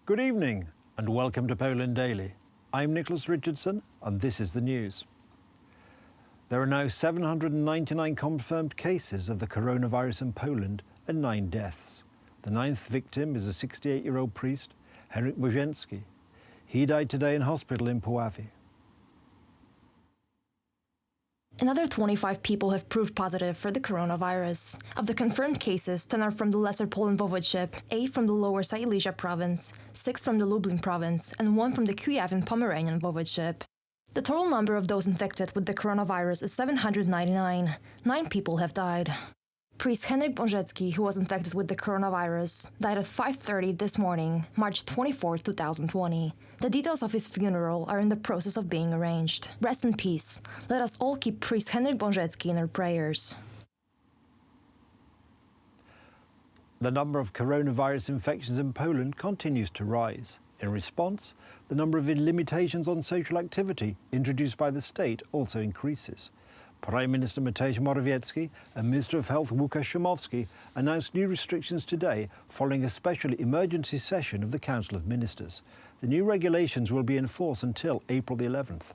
Good evening and welcome to Poland Daily. I'm Nicholas Richardson and this is the news. There are now 799 confirmed cases of the coronavirus in Poland and 9 deaths. The 9th victim is a 68-year-old priest, Henryk Bożeński. He died today in hospital in Puławy. Another 25 people have proved positive for the coronavirus. Of the confirmed cases, 10 are from the Lesser Poland Voivodeship, 8 from the Lower Silesia province, 6 from the Lublin province, and 1 from the Kuyavian-Pomeranian Voivodeship. The total number of those infected with the coronavirus is 799. 9 people have died. Priest Henryk Bożeński, who was infected with the coronavirus, died at 5:30 this morning, March 24, 2020. The details of his funeral are in the process of being arranged. Rest in peace. Let us all keep Priest Henryk Bożeński in our prayers. The number of coronavirus infections in Poland continues to rise. In response, the number of limitations on social activity introduced by the state also increases. Prime Minister Mateusz Morawiecki and Minister of Health Łukasz Szumowski announced new restrictions today following a special emergency session of the Council of Ministers. The new regulations will be in force until April the 11th.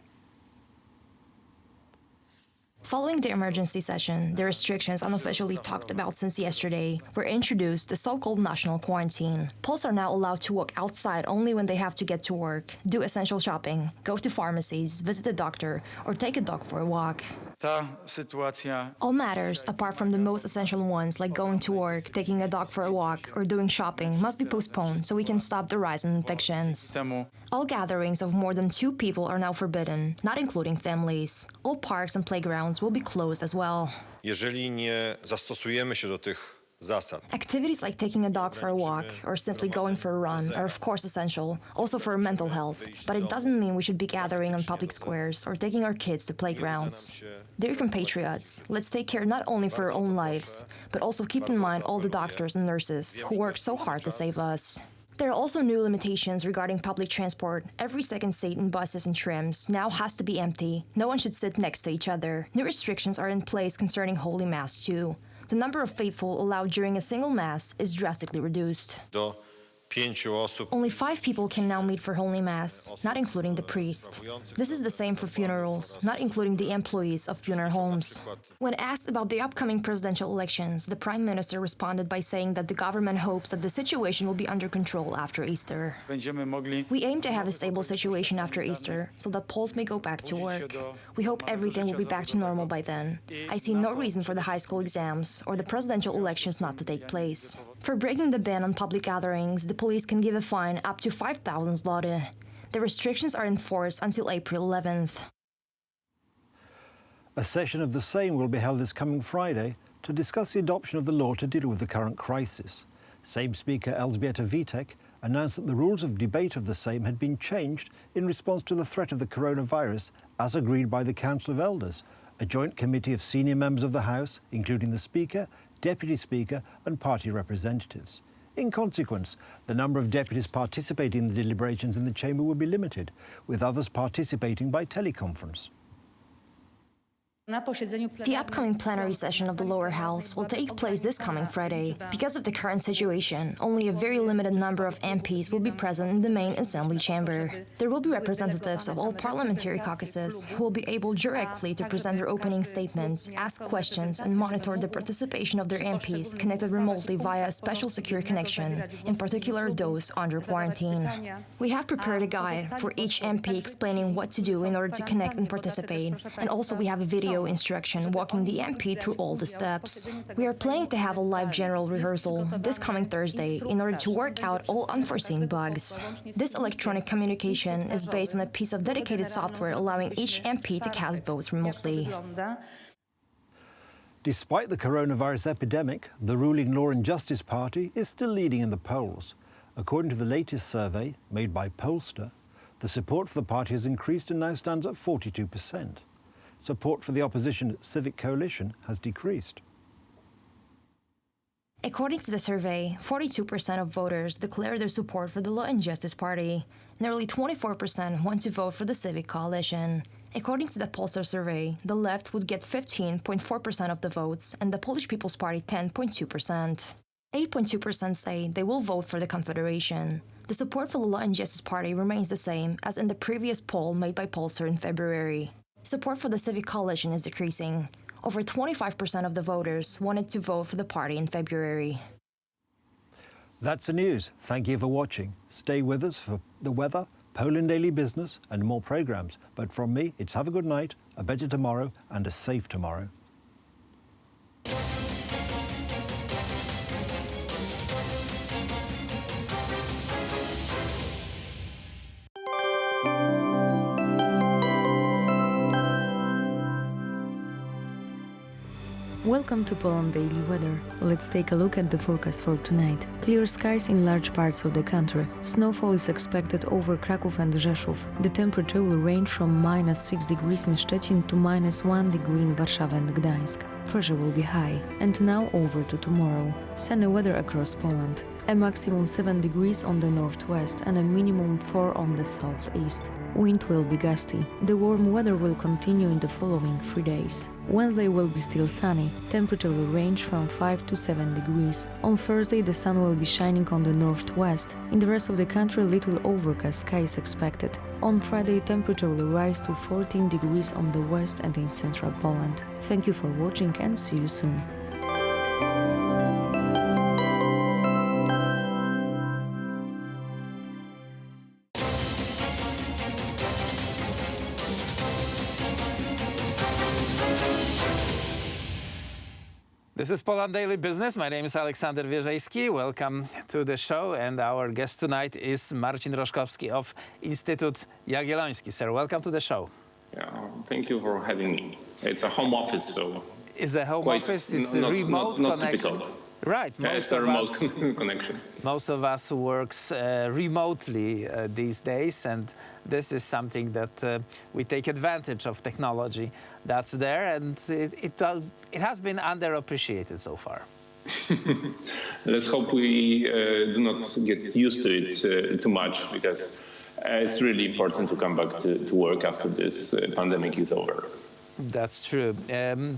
Following the emergency session, the restrictions unofficially talked about since yesterday were introduced, the so-called national quarantine. Poles are now allowed to walk outside only when they have to get to work, do essential shopping, go to pharmacies, visit a doctor, or take a dog for a walk. All matters, apart from the most essential ones like going to work, taking a dog for a walk, or doing shopping, must be postponed so we can stop the rise in infections. All gatherings of more than 2 people are now forbidden, not including families. All parks and playgrounds will be closed as well. Jeżeli nie zastosujemy się do tych zasad. Activities like taking a dog for a walk or simply going for a run are of course essential, also for mental health, but it doesn't mean we should be gathering on public squares or taking our kids to playgrounds. Dear compatriots, let's take care not only for our own lives, but also keep in mind all the doctors and nurses who work so hard to save us. There are also new limitations regarding public transport. Every second seat in buses and trams now has to be empty. No one should sit next to each other. New restrictions are in place concerning Holy Mass too. The number of faithful allowed during a single Mass is drastically reduced. Only 5 people can now meet for Holy Mass, not including the priest. This is the same for funerals, not including the employees of funeral homes. When asked about the upcoming presidential elections, the Prime Minister responded by saying that the government hopes that the situation will be under control after Easter. We aim to have a stable situation after Easter, so that Poles may go back to work. We hope everything will be back to normal by then. I see no reason for the high school exams or the presidential elections not to take place. For breaking the ban on public gatherings, the police can give a fine up to 5,000 zloty. The restrictions are in force until April 11th. A session of the Sejm will be held this coming Friday to discuss the adoption of the law to deal with the current crisis. Sejm Speaker Elżbieta Witek announced that the rules of debate of the Sejm had been changed in response to the threat of the coronavirus, as agreed by the Council of Elders, a joint committee of senior members of the House, including the Speaker, Deputy Speaker and party representatives. In consequence, the number of deputies participating in the deliberations in the chamber will be limited, with others participating by teleconference. The upcoming plenary session of the lower house will take place this coming Friday. Because of the current situation, only a very limited number of MPs will be present in the main assembly chamber. There will be representatives of all parliamentary caucuses who will be able directly to present their opening statements, ask questions and monitor the participation of their MPs connected remotely via a special secure connection, in particular those under quarantine. We have prepared a guide for each MP explaining what to do in order to connect and participate, and also we have a video instruction walking the MP through all the steps. We are planning to have a live general rehearsal this coming Thursday in order to work out all unforeseen bugs. This electronic communication is based on a piece of dedicated software allowing each MP to cast votes remotely. Despite the coronavirus epidemic, the ruling Law and Justice Party is still leading in the polls. According to the latest survey made by Polster, the support for the party has increased and now stands at 42%. Support for the opposition Civic Coalition has decreased. According to the survey, 42% of voters declare their support for the Law and Justice Party. Nearly 24% want to vote for the Civic Coalition. According to the Polster survey, the left would get 15.4% of the votes and the Polish People's Party 10.2%. 8.2% say they will vote for the Confederation. The support for the Law and Justice Party remains the same as in the previous poll made by Pollster in February. Support for the Civic Coalition is decreasing. Over 25% of the voters wanted to vote for the party in February. That's the news. Thank you for watching. Stay with us for the weather, Poland Daily Business and more programmes. But from me, it's have a good night, a better tomorrow and a safe tomorrow. Welcome to Poland Daily Weather. Let's take a look at the forecast for tonight. Clear skies in large parts of the country. Snowfall is expected over Kraków and Rzeszów. The temperature will range from -6 degrees in Szczecin to -1 degree in Warszawa and Gdańsk. Pressure will be high. And now over to tomorrow. Sunny weather across Poland. A maximum 7 degrees on the northwest and a minimum 4 on the southeast. Wind will be gusty. The warm weather will continue in the following 3 days. Wednesday will be still sunny. Temperature will range from 5 to 7 degrees. On Thursday, the sun will be shining on the northwest. In the rest of the country, little overcast sky is expected. On Friday, temperature will rise to 14 degrees on the west and in central Poland. Thank you for watching and see you soon. This is Poland Daily Business. My name is Aleksander Wierzejski. Welcome to the show. And our guest tonight is Marcin Roszkowski of Instytut Jagielloński. Sir, welcome to the show. Yeah, thank you for having me. It's a home office, so... Is a home office? It's a remote connection? Typical. Right. It's a remote connection. Most of us works remotely these days, and this is something that we take advantage of technology that's there, and it has been underappreciated so far. Let's hope we do not get used to it too much, because it's really important to come back to work after this pandemic is over. That's true.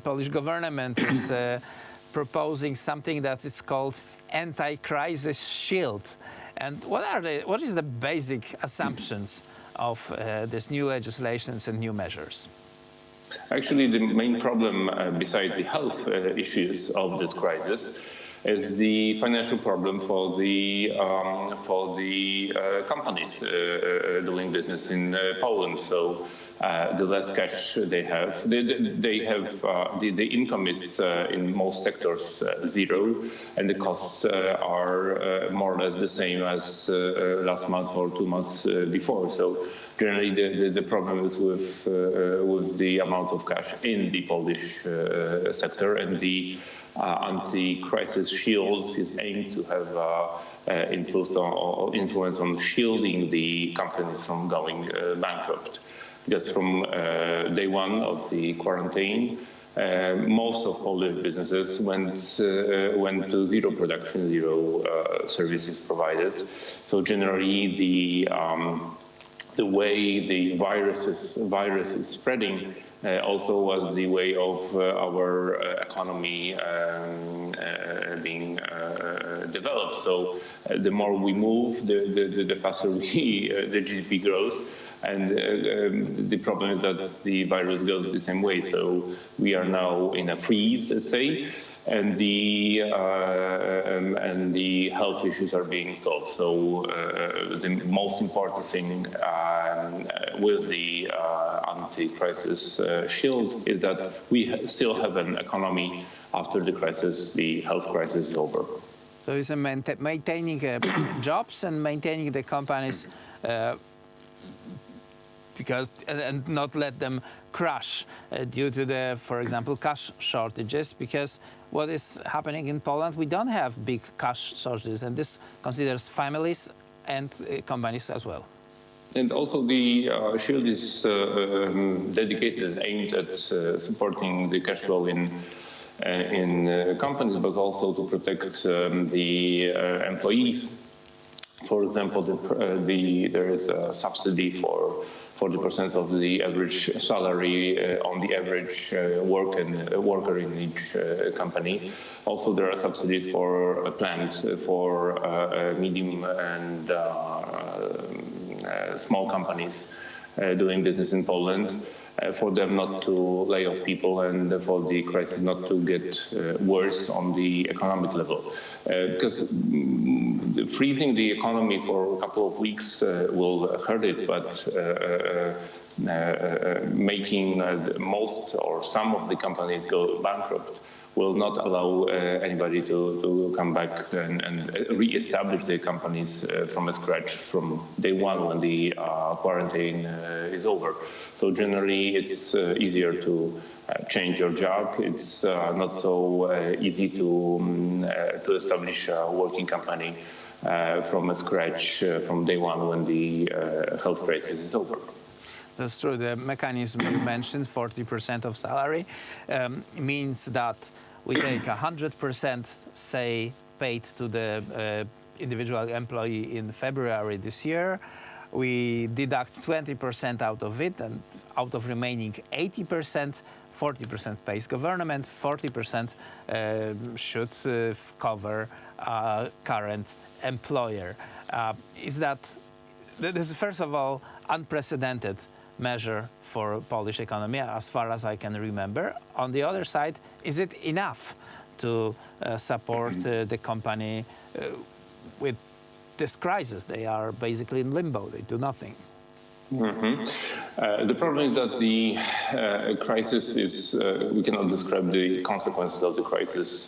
Polish government is proposing something that is called anti-crisis shield. And what is the basic assumptions of this new legislations and new measures? Actually, the main problem, besides the health issues of this crisis, is the financial problem for the companies doing business in Poland. So the less cash they have, the income is in most sectors zero, and the costs are more or less the same as last month or 2 months before. So generally, the problem is with the amount of cash in the Polish sector, and the anti-crisis shield is aimed to have influence on shielding the companies from going bankrupt. Because from day one of the quarantine, most of Polish businesses went to zero production, zero services provided. So generally, the way the virus is spreading also was the way of our economy being developed. So the more we move, the faster the GDP grows. And the problem is that the virus goes the same way. So we are now in a freeze, let's say, and the health issues are being solved. So the most important thing with the anti-crisis shield is that we still have an economy after the crisis, the health crisis is over. So it's maintaining jobs and maintaining the companies and not let them crash due to the, for example, cash shortages, because what is happening in Poland, we don't have big cash shortages, and this considers families and companies as well. And also the shield is dedicated and aimed at supporting the cash flow in companies, but also to protect the employees. For example, there is a subsidy for 40% of the average salary on the average worker in each company. Also, there are subsidies for planned for medium and small companies doing business in Poland, for them not to lay off people and for the crisis not to get worse on the economic level. Because freezing the economy for a couple of weeks will hurt it, but making most or some of the companies go bankrupt will not allow anybody to come back and re-establish their companies from scratch from day one when the quarantine is over. So generally, it's easier to change your job. It's not so easy to establish a working company from scratch from day one when the health crisis is over. That's true. The mechanism you mentioned, 40% of salary, means that we take 100%, say, paid to the individual employee in February this year. We deduct 20% out of it, and out of remaining 80%, 40% pays government, 40% should cover current employer. Is that, this is first of all unprecedented measure for Polish economy, as far as I can remember. On the other side, is it enough to support the company with this crisis? They are basically in limbo, they do nothing. The problem is that the crisis is, we cannot describe the consequences of the crisis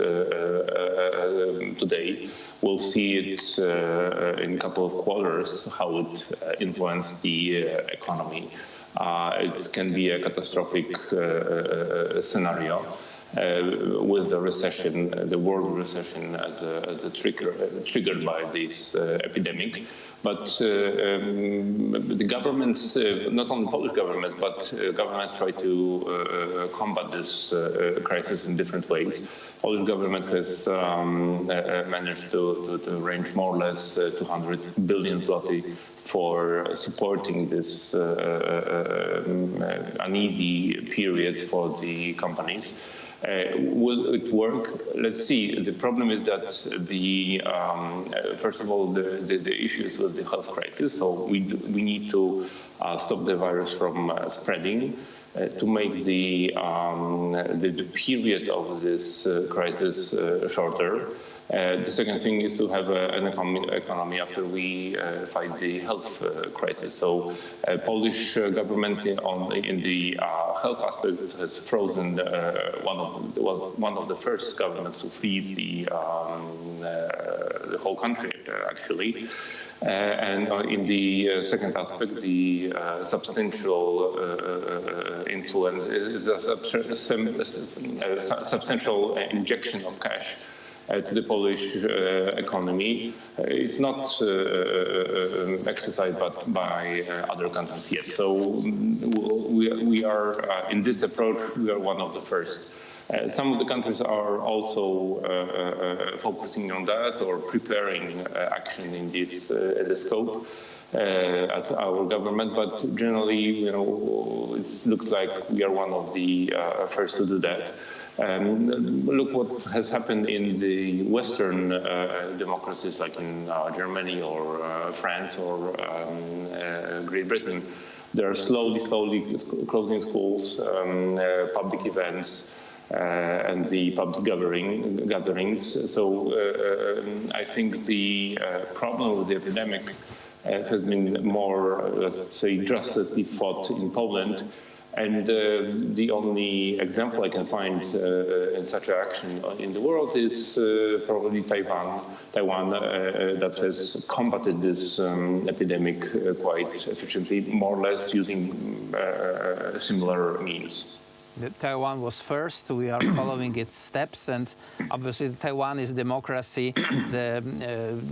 today. We'll see it in a couple of quarters, how it influenced the economy. It can be a catastrophic scenario with the recession, the world recession as a trigger, triggered by this epidemic. But the governments, not only Polish government, but governments try to combat this crisis in different ways. Polish government has managed to arrange more or less 200 billion zloty for supporting this uneasy period for the companies. Will it work? Let's see. The problem is that the first of all the issues with the health crisis. So we need to stop the virus from spreading, to make the period of this crisis shorter. The second thing is to have an economy after we fight the health crisis. So Polish government in the health aspect has frozen one of the first governments to freeze the whole country, actually. And in the second aspect, the substantial influence, substantial injection of cash to the Polish economy is not exercised by other countries yet. So we are, in this approach, we are one of the first. Some of the countries are also focusing on that or preparing action in this scope as our government, but generally, you know, it looks like we are one of the first to do that. Look what has happened in the Western democracies, like in Germany or France or Great Britain. They are slowly closing schools, public events, and the public gatherings. So I think the problem with the epidemic has been more, let's say, drastically fought in Poland. And the only example I can find in such action in the world is probably Taiwan that has combated this epidemic quite efficiently, more or less using similar means. Taiwan was first. We are following its steps, and obviously Taiwan is democracy. The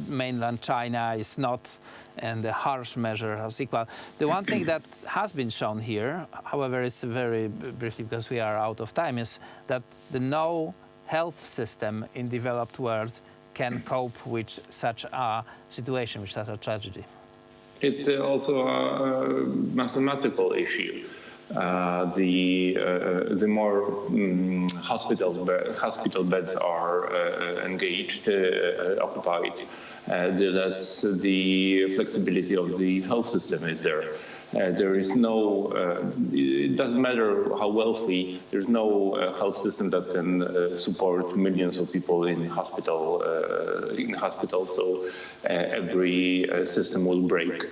mainland China is not, and the harsh measure is equal. The one thing that has been shown here, however, it's very briefly because we are out of time, is that the no health system in developed world can cope with such a situation, with such a tragedy. It's also a mathematical issue. The more hospital beds are engaged, occupied, the less the flexibility of the health system is there. There is no, it doesn't matter how wealthy, there's no health system that can support millions of people in hospitals. So every system will break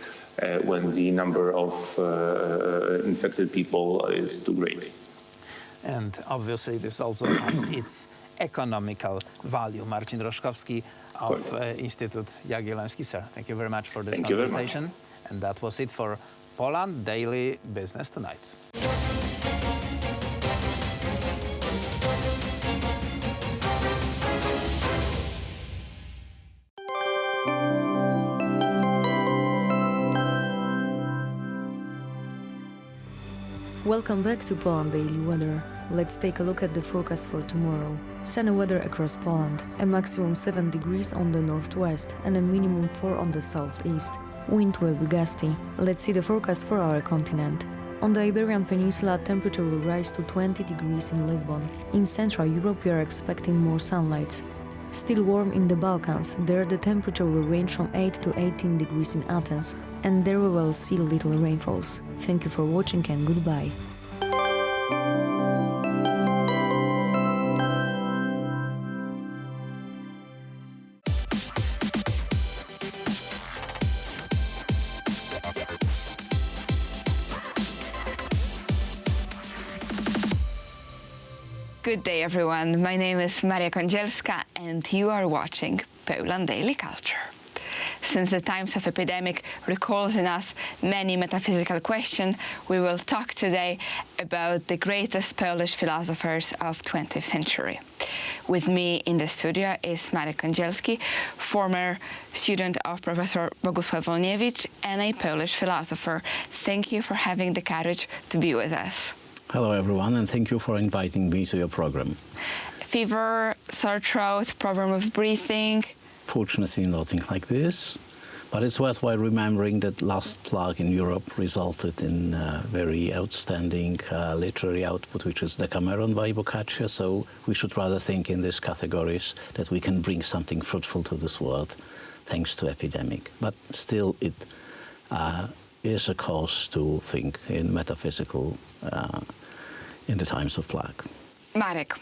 when the number of infected people is too great. And obviously this also has its economical value. Marcin Roszkowski of Instytut Jagielloński. Sir, thank you very much for this conversation. And that was it for Poland Daily Business Tonight. Welcome back to Poland Daily Weather. Let's take a look at the forecast for tomorrow. Sunny weather across Poland, a maximum 7 degrees on the northwest and a minimum 4 on the southeast. Wind will be gusty. Let's see the forecast for our continent. On the Iberian Peninsula, temperature will rise to 20 degrees in Lisbon. In Central Europe, we are expecting more sunlight. Still warm in the Balkans, there the temperature will range from 8 to 18 degrees in Athens, and there we will see little rainfalls. Thank you for watching and goodbye. Good day, everyone. My name is Maria Kądzielska, and you are watching Poland Daily Culture. Since the times of epidemic recalls in us many metaphysical questions, we will talk today about the greatest Polish philosophers of 20th century. With me in the studio is Marek Kądzielski, former student of Professor Bogusław Wolniewicz and a Polish philosopher. Thank you for having the courage to be with us. Hello, everyone, and thank you for inviting me to your program. Fever, sore throat, problem with breathing? Fortunately, nothing like this. But it's worthwhile remembering that last plague in Europe resulted in a very outstanding literary output, which is Decameron by Boccaccio. So we should rather think in these categories that we can bring something fruitful to this world thanks to epidemic. But still, it is a cause to think in metaphysical in the times of plague. Marek,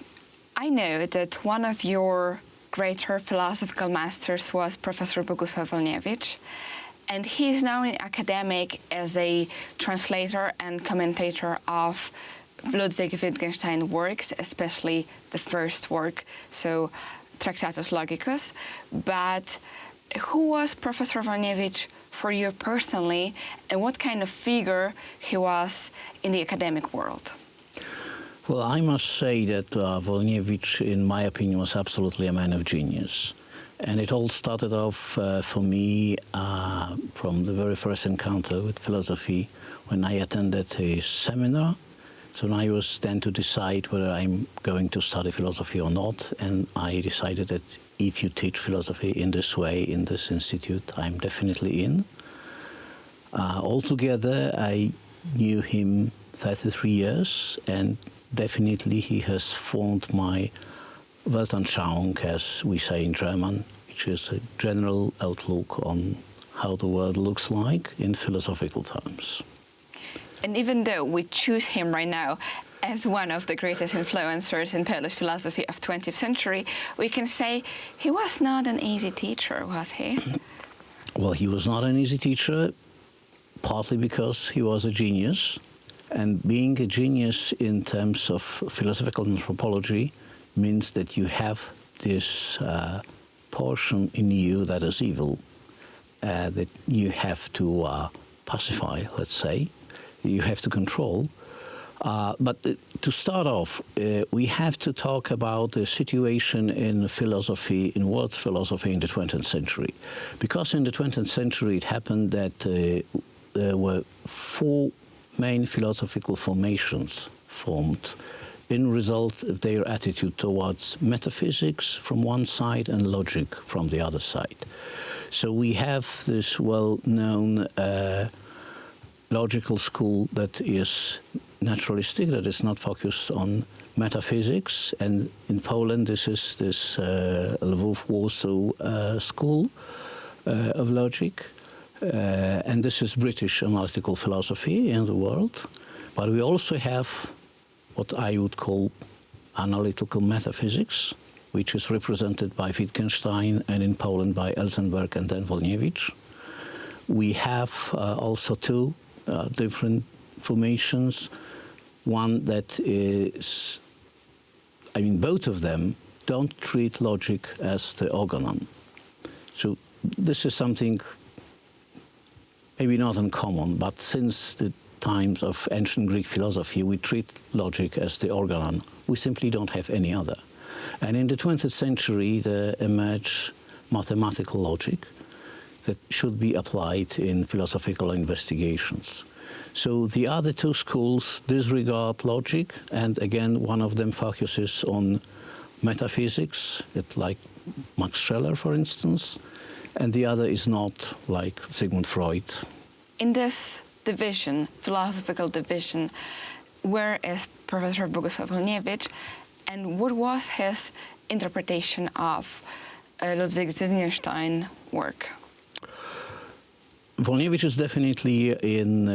I know that one of your greater philosophical masters was Professor Bogusław Wolniewicz, and he is known in academic as a translator and commentator of Ludwig Wittgenstein's works, especially the first work, so Tractatus Logicus. But who was Professor Wolniewicz for you personally, and what kind of figure he was in the academic world? Well, I must say that Wolniewicz, in my opinion, was absolutely a man of genius. And it all started off for me from the very first encounter with philosophy when I attended a seminar. So I was then to decide whether I'm going to study philosophy or not. And I decided that if you teach philosophy in this way, in this institute, I'm definitely in. Altogether, I knew him 33 years, and definitely he has formed my Weltanschauung, as we say in German, which is a general outlook on how the world looks like in philosophical terms. And even though we choose him right now as one of the greatest influencers in Polish philosophy of 20th century, we can say he was not an easy teacher, was he? Well, he was not an easy teacher, partly because he was a genius. And being a genius in terms of philosophical anthropology means that you have this portion in you that is evil, that you have to pacify, let's say, you have to control. But to start off, we have to talk about the situation in philosophy, in world philosophy in the 20th century. Because in the 20th century it happened that there were four main philosophical formations formed in result of their attitude towards metaphysics from one side and logic from the other side. So we have this well-known logical school that is naturalistic, that is not focused on metaphysics, and in Poland this is this Lwów-Warsaw school of logic, and this is British analytical philosophy in the world. But we also have what I would call analytical metaphysics, which is represented by Wittgenstein, and in Poland by Elsenberg and then Wolniewicz. We have also two different formations. One that is, I mean, both of them don't treat logic as the organon. So this is something maybe not uncommon, but since the times of ancient Greek philosophy, we treat logic as the organon. We simply don't have any other. And in the 20th century, there emerged mathematical logic that should be applied in philosophical investigations. So the other two schools disregard logic, and again, one of them focuses on metaphysics, like Max Scheler, for instance, and the other is not, like Sigmund Freud. In this division, philosophical division, where is Professor Bogusław Wolniewicz, and what was his interpretation of Ludwig Wittgenstein's work? Wolniewicz is definitely in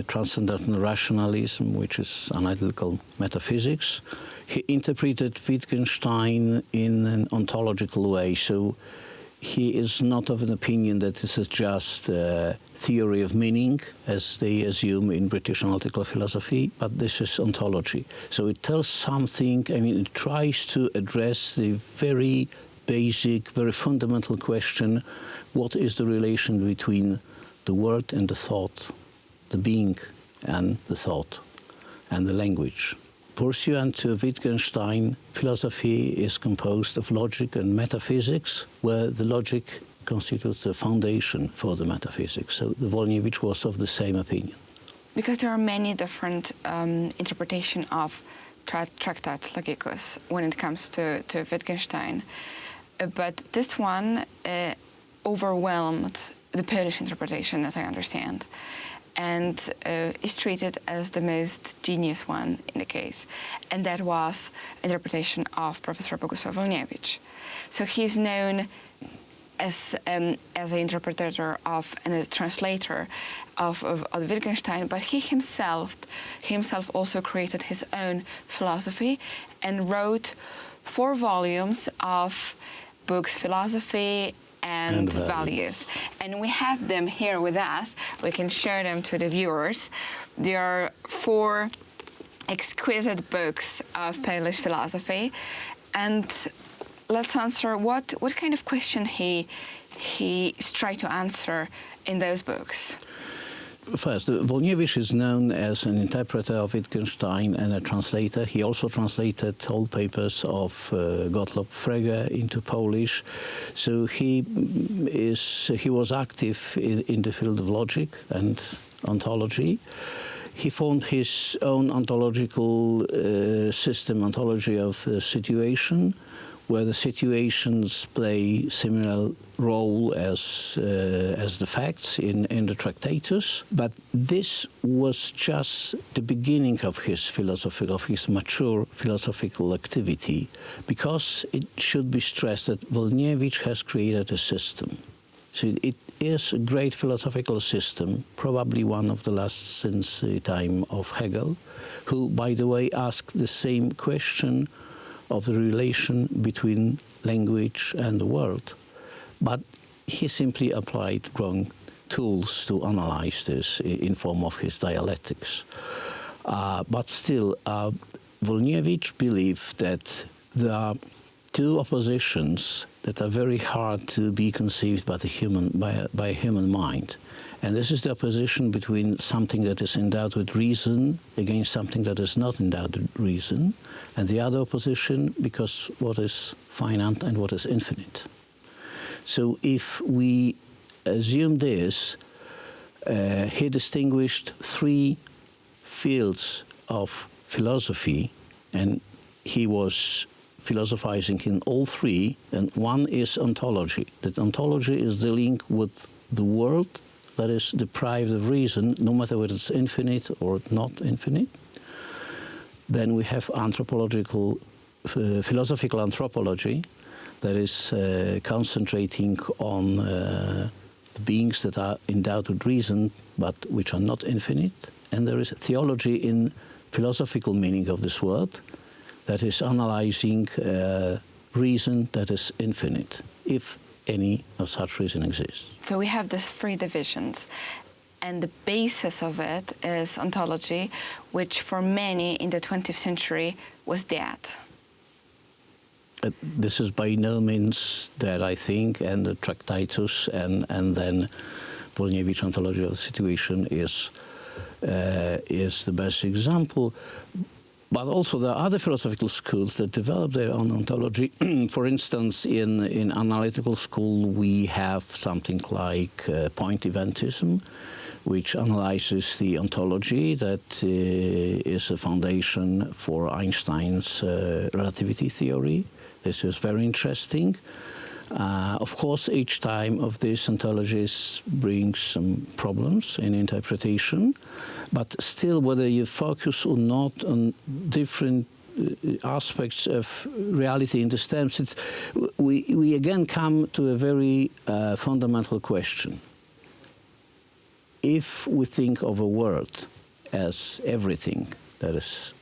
transcendental rationalism, which is analytical metaphysics. He interpreted Wittgenstein in an ontological way, so he is not of an opinion that this is just a theory of meaning, as they assume in British analytical philosophy, but this is ontology. So it tells something, I mean, it tries to address the very basic, very fundamental question, what is the relation between the word and the thought, the being and the thought, and the language. Pursuant to Wittgenstein, philosophy is composed of logic and metaphysics, where the logic constitutes the foundation for the metaphysics. So the Wolniewicz was of the same opinion. Because there are many different interpretations of Tractat Logicus when it comes to Wittgenstein, but this one overwhelmed the Polish interpretation, as I understand, and is treated as the most genius one in the case. And that was interpretation of Professor Bogusław Wolniewicz. So he's known as an interpreter of and a translator of Wittgenstein, but he himself also created his own philosophy and wrote 4 volumes of books, philosophy and values. And we have them here with us. We can share them to the viewers. There are 4 exquisite books of Polish philosophy. And let's answer what kind of question he is trying to answer in those books. First, Wolniewicz is known as an interpreter of Wittgenstein and a translator. He also translated old papers of Gottlob Frege into Polish. So he was active in the field of logic and ontology. He formed his own ontological system, ontology of situation, where the situations play similar role as the facts in the Tractatus. But this was just the beginning of his mature philosophical activity, because it should be stressed that Wolniewicz has created a system. So it is a great philosophical system, probably one of the last since the time of Hegel, who, by the way, asked the same question of the relation between language and the world. But he simply applied wrong tools to analyze this in form of his dialectics. But still, Wolniewicz believed that there are 2 oppositions that are very hard to be conceived by a human mind. And this is the opposition between something that is endowed with reason against something that is not endowed with reason, and the other opposition because what is finite and what is infinite. So if we assume this, he distinguished 3 fields of philosophy, and he was philosophizing in all three, and one is ontology. That ontology is dealing with the world that is deprived of reason, no matter whether it's infinite or not infinite. Then we have philosophical anthropology, that is concentrating on the beings that are endowed with reason, but which are not infinite. And there is theology in philosophical meaning of this word, that is analyzing reason that is infinite, if any of such reason exists. So we have these three divisions, and the basis of it is ontology, which for many in the 20th century was dead. This is by no means that, I think, and the Tractatus and then Wolniewicz ontology of the situation is the best example. But also there are other philosophical schools that develop their own ontology. For instance, in analytical school, we have something like point eventism, which analyzes the ontology that is a foundation for Einstein's relativity theory. This is very interesting. Of course, each time of these ontologies brings some problems in interpretation, but still, whether you focus or not on different aspects of reality in these terms, we again come to a very fundamental question. If we think of a world as everything that is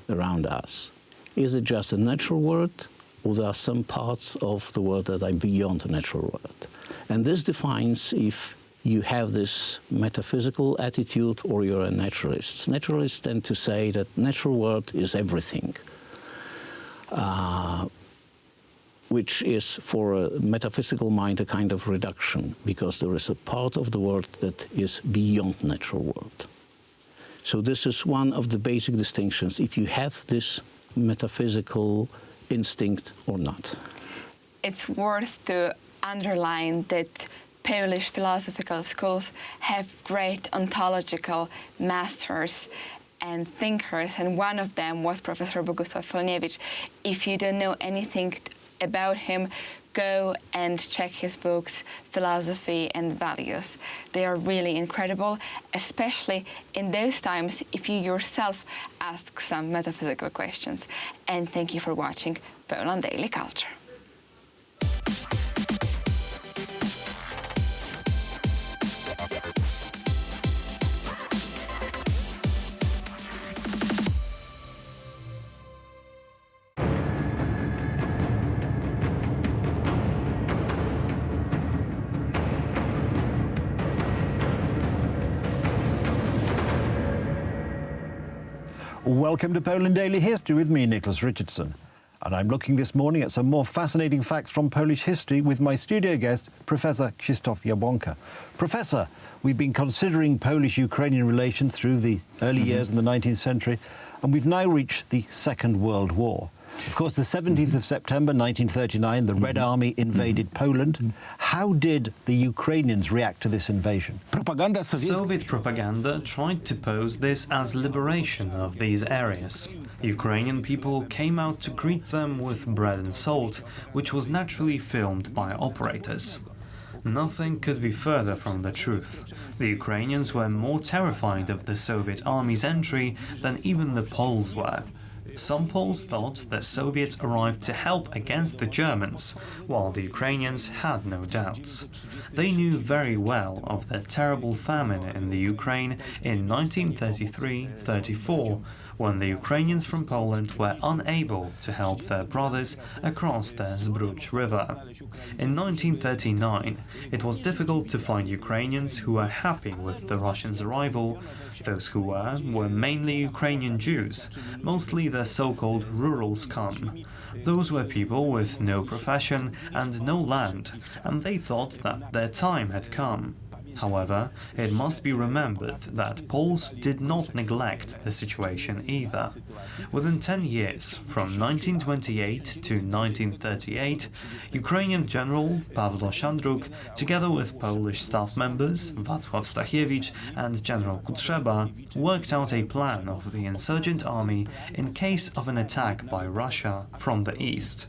around us, is it just a natural world, or there are some parts of the world that are beyond the natural world? And this defines if you have this metaphysical attitude or you're a naturalist. Naturalists tend to say that natural world is everything, which is for a metaphysical mind a kind of reduction, because there is a part of the world that is beyond natural world. So this is one of the basic distinctions, if you have this metaphysical instinct or not. It's worth to underline that Polish philosophical schools have great ontological masters and thinkers, and one of them was Professor Bogusław Wolniewicz. If you don't know anything about him, go and check his books, Philosophy and Values. They are really incredible, especially in those times if you yourself ask some metaphysical questions. And thank you for watching Poland Daily Culture. Welcome to Poland Daily History with me, Nicholas Richardson. And I'm looking this morning at some more fascinating facts from Polish history with my studio guest, Professor Krzysztof Jabłonka. Professor, we've been considering Polish-Ukrainian relations through the early years in the 19th century, and we've now reached the Second World War. Of course, the 17th of September 1939, the Red Army invaded Poland. How did the Ukrainians react to this invasion? Soviet propaganda tried to pose this as liberation of these areas. Ukrainian people came out to greet them with bread and salt, which was naturally filmed by operators. Nothing could be further from the truth. The Ukrainians were more terrified of the Soviet army's entry than even the Poles were. Some Poles thought the Soviets arrived to help against the Germans, while the Ukrainians had no doubts. They knew very well of the terrible famine in the Ukraine in 1933-34, when the Ukrainians from Poland were unable to help their brothers across the Zbruch River. In 1939, it was difficult to find Ukrainians who were happy with the Russians' arrival. Those who were mainly Ukrainian Jews, mostly the so-called rural scum. Those were people with no profession and no land, and they thought that their time had come. However, it must be remembered that Poles did not neglect the situation either. Within 10 years, from 1928 to 1938, Ukrainian General Pawlo Szandruk, together with Polish staff members Wacław Stachiewicz and General Kutrzeba, worked out a plan of the insurgent army in case of an attack by Russia from the east.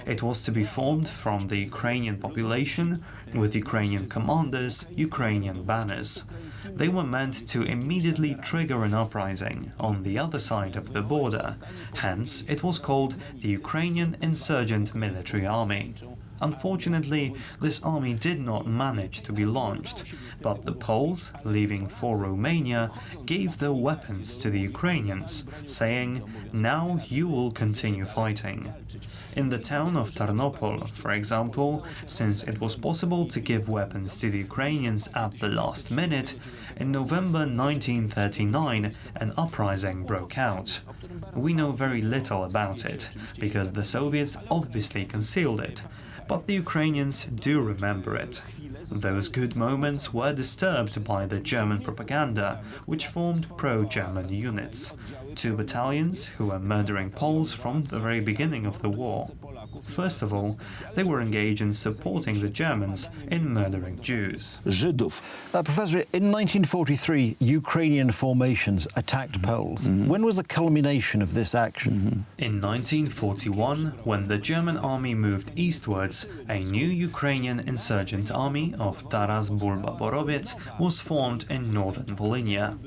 It was to be formed from the Ukrainian population, with Ukrainian commanders, Ukrainian banners. They were meant to immediately trigger an uprising on the other side of the border, hence it was called the Ukrainian Insurgent Military Army. Unfortunately, this army did not manage to be launched, but the Poles, leaving for Romania, gave their weapons to the Ukrainians, saying, "Now you will continue fighting." In the town of Tarnopol, for example, since it was possible to give weapons to the Ukrainians at the last minute, in November 1939 an uprising broke out. We know very little about it, because the Soviets obviously concealed it, but the Ukrainians do remember it. Those good moments were disturbed by the German propaganda, which formed pro-German units. 2 battalions who were murdering Poles from the very beginning of the war. First of all, they were engaged in supporting the Germans in murdering Jews. Professor, in 1943, Ukrainian formations attacked Poles. When was the culmination of this action? In 1941, when the German army moved eastwards, a new Ukrainian insurgent army of Taras Bulba-Boroviec was formed in northern Volhynia.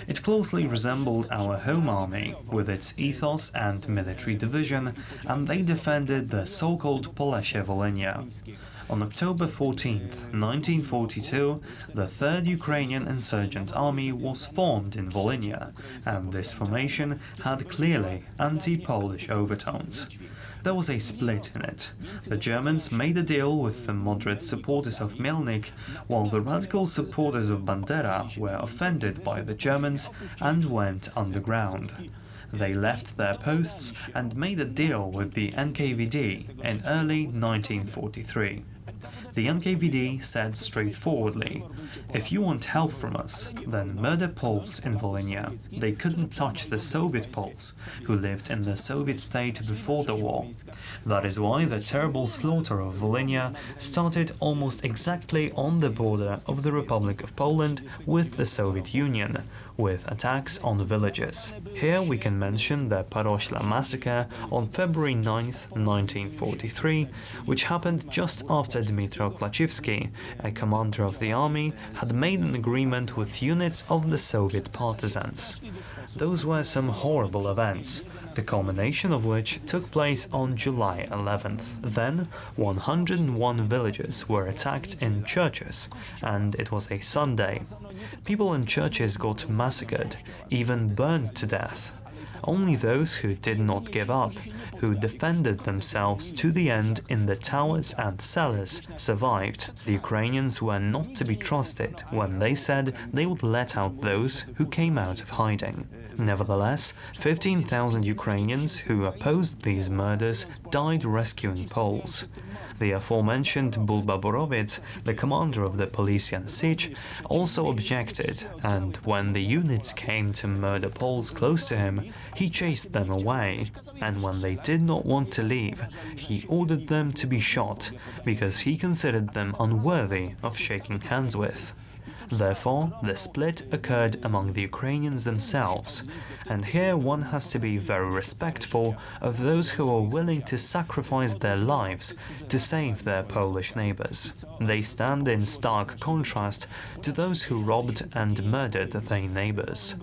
It closely resembled our home army, with its ethos and military division, and they defended the so-called Polessie Volhynia. On October 14, 1942, the 3rd Ukrainian Insurgent Army was formed in Volhynia, and this formation had clearly anti-Polish overtones. There was a split in it. The Germans made a deal with the moderate supporters of Mielnik, while the radical supporters of Bandera were offended by the Germans and went underground. They left their posts and made a deal with the NKVD in early 1943. The NKVD said straightforwardly, "If you want help from us, then murder Poles in Volhynia." They couldn't touch the Soviet Poles, who lived in the Soviet state before the war. That is why the terrible slaughter of Volhynia started almost exactly on the border of the Republic of Poland with the Soviet Union, with attacks on villages. Here we can mention the Parośla massacre on February 9, 1943, which happened just after Dmytro Klaczewski, a commander of the army, had made an agreement with units of the Soviet partisans. Those were some horrible events, the culmination of which took place on July 11th. Then, 101 villages were attacked in churches, and it was a Sunday. People in churches got massacred, even burned to death. Only those who did not give up, who defended themselves to the end in the towers and cellars, survived. The Ukrainians were not to be trusted when they said they would let out those who came out of hiding. Nevertheless, 15,000 Ukrainians who opposed these murders died rescuing Poles. The aforementioned Bulba-Boroviec, the commander of the Polesian Sich, also objected, and when the units came to murder Poles close to him, he chased them away, and when they did not want to leave, he ordered them to be shot, because he considered them unworthy of shaking hands with. Therefore, the split occurred among the Ukrainians themselves, and here one has to be very respectful of those who are willing to sacrifice their lives to save their Polish neighbors. They stand in stark contrast to those who robbed and murdered their neighbors.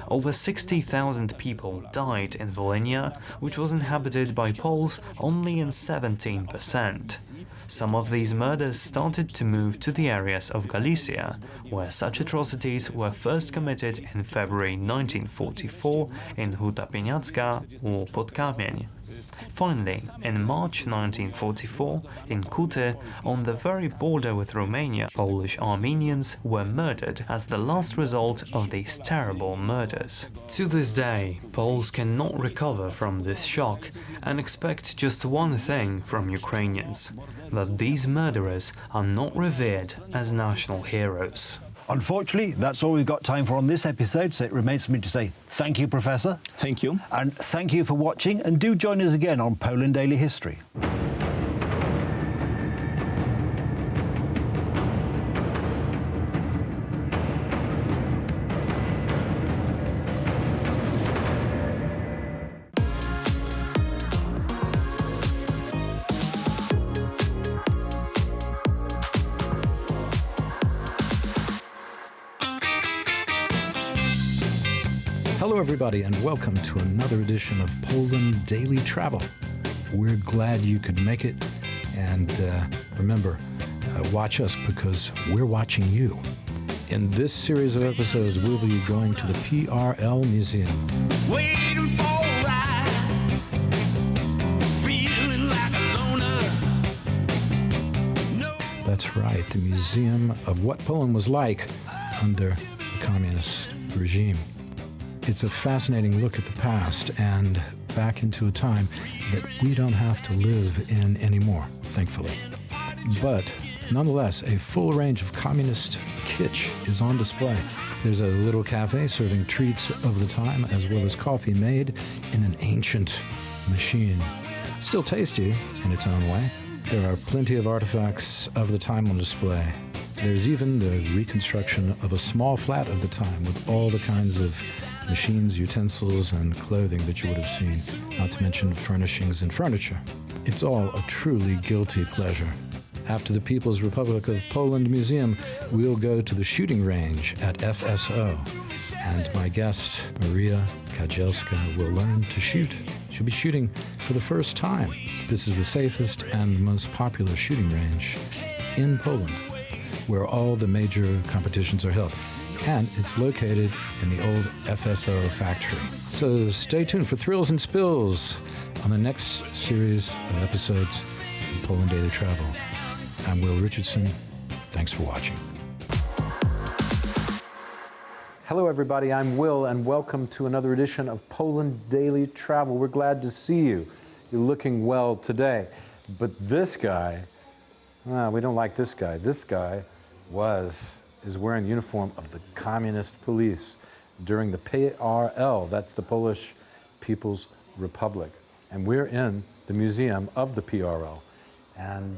Over 60,000 people died in Volhynia, which was inhabited by Poles only in 17%. Some of these murders started to move to the areas of Galicia, where such atrocities were first committed in February 1944 in Huta Pieniacka or Podkamień. Finally, in March 1944, in Kute, on the very border with Romania, Polish Armenians were murdered as the last result of these terrible murders. To this day, Poles cannot recover from this shock and expect just one thing from Ukrainians: that these murderers are not revered as national heroes. Unfortunately, that's all we've got time for on this episode, so it remains for me to say thank you, Professor. Thank you. And thank you for watching, and do join us again on Poland Daily History. Hello, everybody, and welcome to another edition of Poland Daily Travel. We're glad you could make it, and remember, watch us because we're watching you. In this series of episodes, we'll be going to the PRL Museum. Waiting for a ride, feeling like a loner. No. That's right, the museum of what Poland was like under the communist regime. It's a fascinating look at the past and back into a time that we don't have to live in anymore, thankfully. But nonetheless, a full range of communist kitsch is on display. There's a little cafe serving treats of the time, as well as coffee made in an ancient machine. Still tasty in its own way. There are plenty of artifacts of the time on display. There's even the reconstruction of a small flat of the time with all the kinds of machines, utensils, and clothing that you would have seen, not to mention furnishings and furniture. It's all a truly guilty pleasure. After the People's Republic of Poland Museum, we'll go to the shooting range at FSO, and my guest, Maria Kadzielska, will learn to shoot. She'll be shooting for the first time. This is the safest and most popular shooting range in Poland, where all the major competitions are held. And it's located in the old FSO factory. So stay tuned for thrills and spills on the next series of episodes of Poland Daily Travel. I'm Will Richardson. Thanks for watching. Hello, everybody. I'm Will, and welcome to another edition of Poland Daily Travel. We're glad to see you. You're looking well today. But this guy, we don't like this guy. This guy is wearing the uniform of the Communist Police during the PRL, that's the Polish People's Republic. And we're in the museum of the PRL. And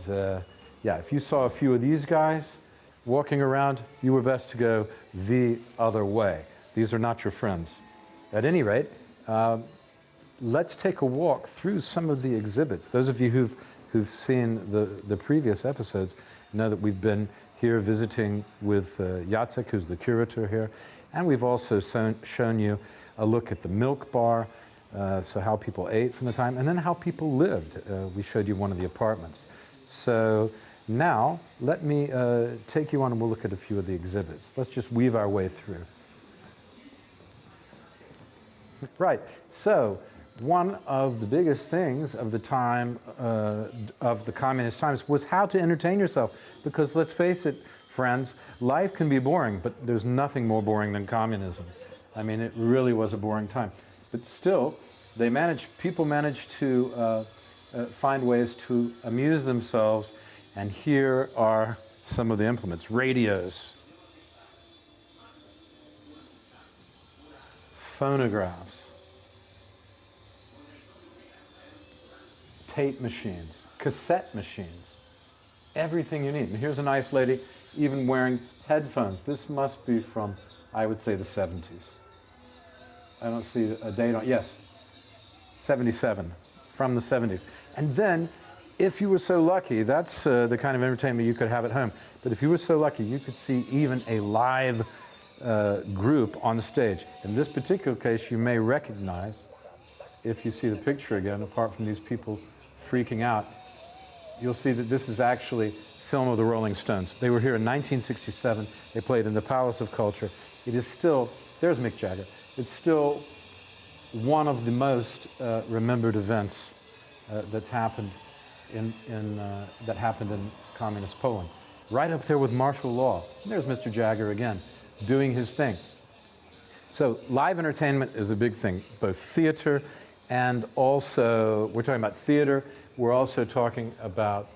if you saw a few of these guys walking around, you were best to go the other way. These are not your friends. At any rate, let's take a walk through some of the exhibits. Those of you who've seen the previous episodes know that we've been here visiting with Jacek, who's the curator here, and we've also shown you a look at the milk bar, so how people ate from the time, and then how people lived. We showed you one of the apartments. So now, let me take you on and we'll look at a few of the exhibits. Let's just weave our way through. Right, so one of the biggest things of the time, of the communist times, was how to entertain yourself. Because let's face it, friends, life can be boring, but there's nothing more boring than communism. I mean, it really was a boring time. But still, people managed to find ways to amuse themselves. And here are some of the implements. Radios, phonographs, tape machines, cassette machines, everything you need. And here's a nice lady even wearing headphones. This must be from, I would say, the 70s. I don't see a date on, yes, 77, from the 70s. And then, if you were so lucky, that's the kind of entertainment you could have at home. But if you were so lucky, you could see even a live group on stage. In this particular case, you may recognize, if you see the picture again, apart from these people freaking out, you'll see that this is actually film of the Rolling Stones. They were here in 1967. They played in the Palace of Culture. It is still, there's Mick Jagger. It's still one of the most remembered events that happened in communist Poland. Right up there with martial law. And there's Mr. Jagger again, doing his thing. So live entertainment is a big thing, both theater and also, we're talking about theater, we're also talking about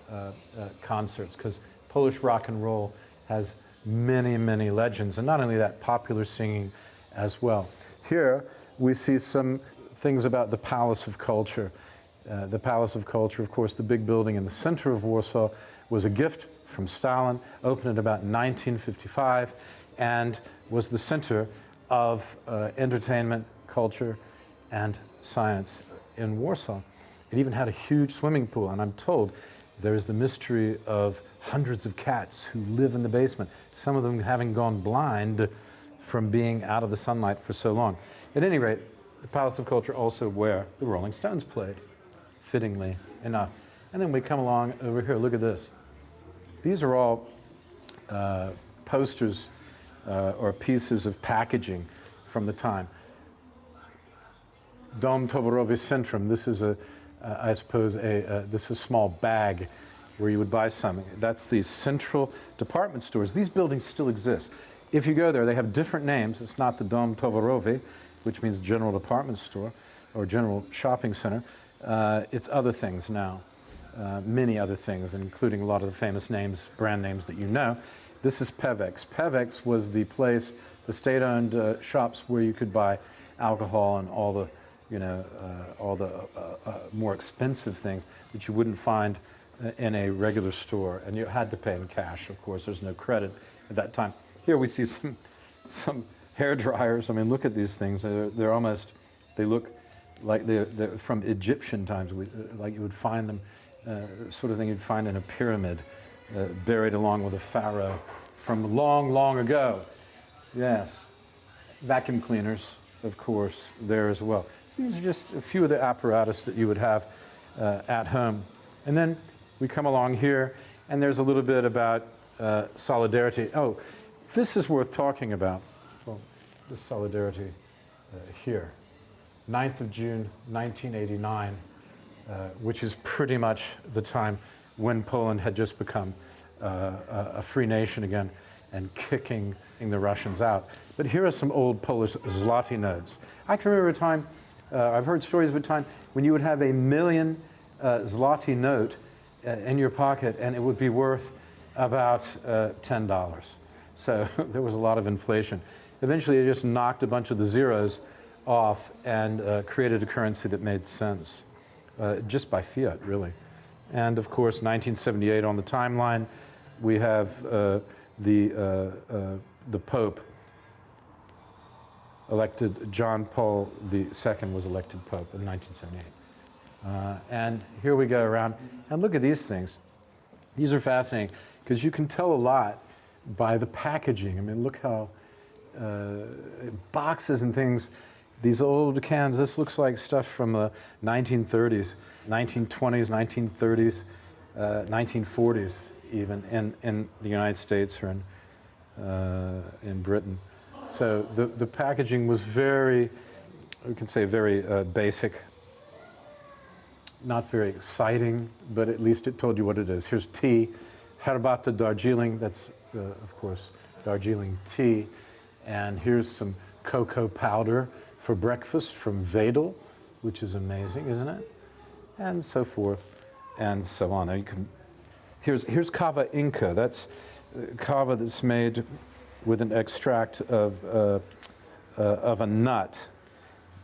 concerts, because Polish rock and roll has many, many legends, and not only that, popular singing as well. Here we see some things about the Palace of Culture. The Palace of Culture, of course, the big building in the center of Warsaw, was a gift from Stalin, opened in about 1955, and was the center of entertainment, culture, and science in Warsaw. It even had a huge swimming pool, and I'm told there's the mystery of hundreds of cats who live in the basement, some of them having gone blind from being out of the sunlight for so long. At any rate, the Palace of Culture also where the Rolling Stones played, fittingly enough. And then we come along over here, look at this. These are all posters or pieces of packaging from the time. Dom Towarowy Centrum, this is I suppose this is a small bag where you would buy something. That's the central department stores. These buildings still exist. If you go there, they have different names. It's not the Dom Towarowy, which means general department store or general shopping center. It's other things now, many other things, including a lot of the famous names, brand names that you know. This is Pevex. Pevex was the place, the state-owned shops where you could buy alcohol and all the more expensive things that you wouldn't find in a regular store, and you had to pay in cash. Of course, there's no credit at that time. Here we see some hair dryers. I mean, look at these things. They're almost, they look like they're from Egyptian times, like you would find them, sort of thing you'd find in a pyramid, buried along with a pharaoh from long, long ago. Yes, vacuum cleaners, of course, there as well. So these are just a few of the apparatus that you would have at home. And then we come along here, and there's a little bit about solidarity. Oh, this is worth talking about. Well, this solidarity here. 9th of June, 1989, which is pretty much the time when Poland had just become a free nation again and kicking the Russians out. But here are some old Polish zloty notes. I can remember a time, I've heard stories of a time when you would have a million zloty note in your pocket, and it would be worth about $10. So there was a lot of inflation. Eventually, it just knocked a bunch of the zeros off and created a currency that made sense, just by fiat, really. And of course, 1978 on the timeline, we have the Pope elected. John Paul II was elected Pope in 1978. And here we go around, and look at these things. These are fascinating, because you can tell a lot by the packaging. I mean, look how boxes and things, these old cans, this looks like stuff from the 1930s, 1920s, 1930s, 1940s even, in the United States or in Britain. So the packaging was very, we can say very basic, not very exciting, but at least it told you what it is. Here's tea, Herbata Darjeeling, that's of course Darjeeling tea. And here's some cocoa powder for breakfast from Wedel, which is amazing, isn't it? And so forth, and so on. Now you can, here's Kava Inca. That's kava that's made with an extract of a nut,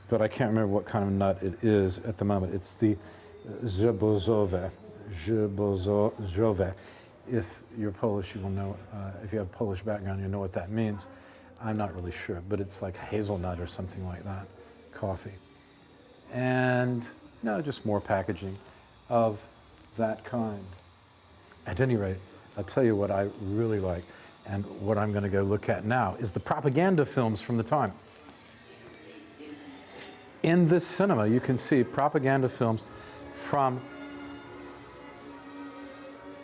but I can't remember what kind of nut it is at the moment. It's the Rzebozowe. If you're Polish, you will know, if you have a Polish background, you know what that means. I'm not really sure, but it's like hazelnut or something like that, coffee. And no, just more packaging of that kind. At any rate, I'll tell you what I really like, and what I'm going to go look at now is the propaganda films from the time. In this cinema, you can see propaganda films from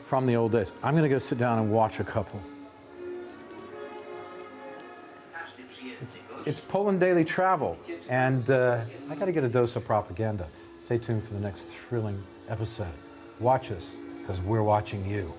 the old days. I'm going to go sit down and watch a couple. It's Poland Daily Travel, and I got to get a dose of propaganda. Stay tuned for the next thrilling episode. Watch us, because we're watching you.